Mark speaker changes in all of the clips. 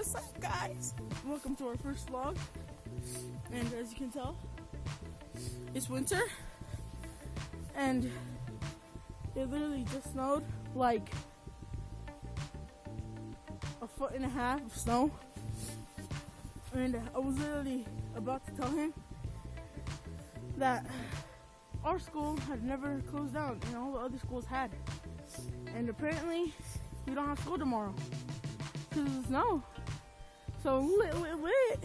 Speaker 1: What's up, guys? Welcome to our first vlog. And as you can tell, it's winter. And it literally just snowed like 1.5 feet of snow. And I was literally about to tell him that our school had never closed down and all the other schools had. And apparently we don't have school tomorrow because of the snow. So lit.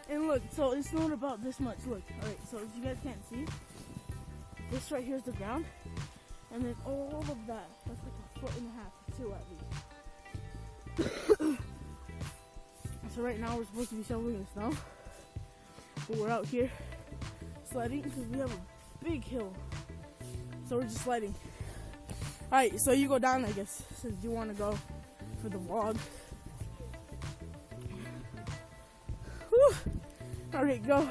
Speaker 1: And look, so it snowed about this much. Look, alright, so if you guys can't see, this right here is the ground. And then all of that, that's like 1.5 feet, 2 at least. So right now we're supposed to be shoveling the snow. But we're out here sledding because we have a big hill. So we're just sledding. Alright, so you go down, I guess, since you want to go for the vlog. Whew. Alright, go.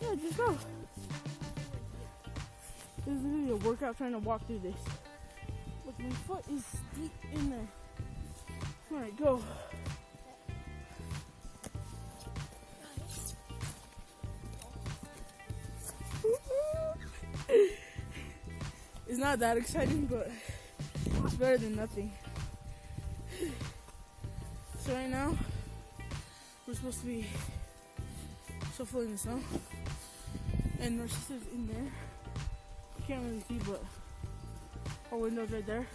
Speaker 1: Yeah, just go. This is literally a workout trying to walk through this. Look, my foot is deep in there. Alright, go. It's not that exciting, but it's better than nothing. So right now, we're supposed to be shuffling the snow. And our sister's in there. You can't really see, but our window's right there.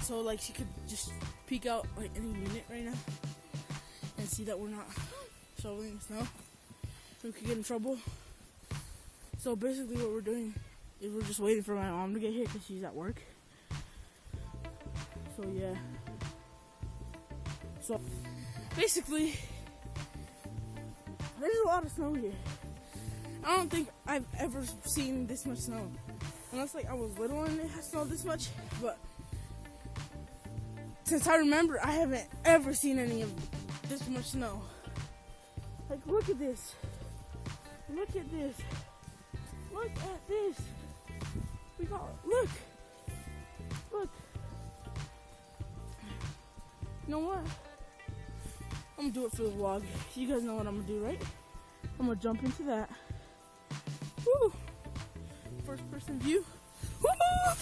Speaker 1: So like she could just peek out like any minute right now and see that we're not shoveling the snow. We could get in trouble. So basically what we're doing is we're just waiting for my mom to get here because she's at work. So yeah. So basically, there's a lot of snow here. I don't think I've ever seen this much snow. Unless like I was little and it had snowed this much. But since I remember, I haven't ever seen any of this much snow. Like look at this. Look at this. Look at this. We got, look. Look. You know what? I'm gonna do it for the vlog. You guys know what I'm gonna do, right? I'm gonna jump into that. Woo! First person view. Woo!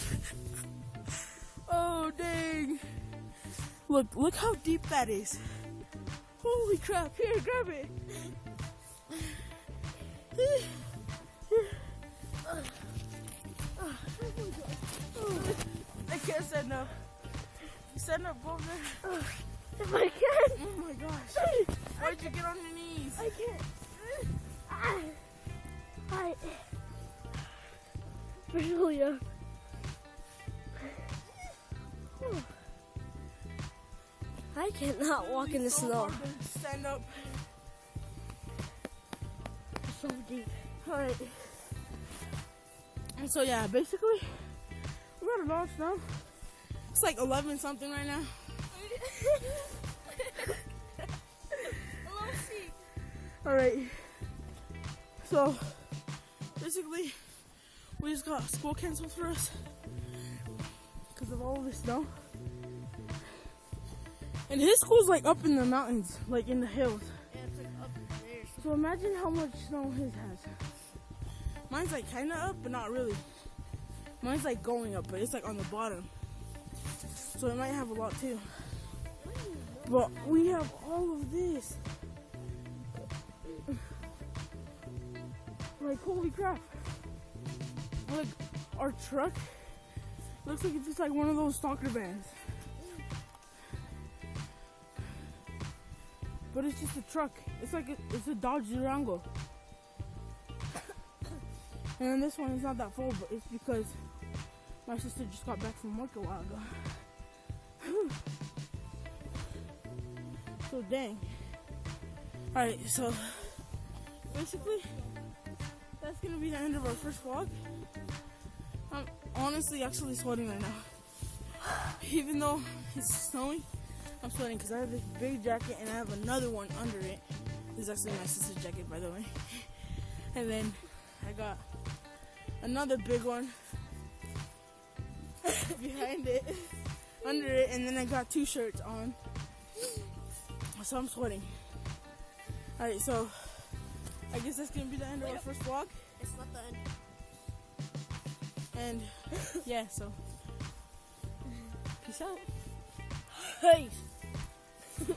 Speaker 1: Oh, dang. Look how deep that is. Holy crap. Here, grab it. I can't stand up. Stand up over there.
Speaker 2: If I can.
Speaker 1: Oh my gosh. Why'd you get on your knees?
Speaker 2: I can't. Julia. I cannot walk in the
Speaker 1: so
Speaker 2: snow.
Speaker 1: hard to stand up.
Speaker 2: It's so deep.
Speaker 1: Alright. And so yeah, basically, we got a lot of snow. It's like 11 something right now. Alright. So basically, we just got school canceled for us because of all of this snow. And his school's like up in the mountains, like in the hills.
Speaker 2: Yeah, it's like up there.
Speaker 1: So imagine how much snow his has. Mine's like kind of up, but not really. Mine's like going up, but it's like on the bottom. So it might have a lot too. But we have all of this. Like, holy crap. Like, our truck looks like it's just like one of those stalker vans. But it's just a truck. It's like it's a Dodge Durango. And then this one is not that full, but it's because my sister just got back from work a while ago. So dang. Alright, so basically that's gonna be the end of our first vlog. I'm honestly actually sweating right now. Even though it's snowing, I'm sweating because I have this big jacket and I have another one under it. This is actually my sister's jacket, by the way. And then I got another big one behind it. under it, and then I got 2 shirts on. So I'm sweating. Alright, so I guess that's gonna be the end of our first vlog.
Speaker 2: It's not the end.
Speaker 1: And yeah, so peace out.
Speaker 2: Peace.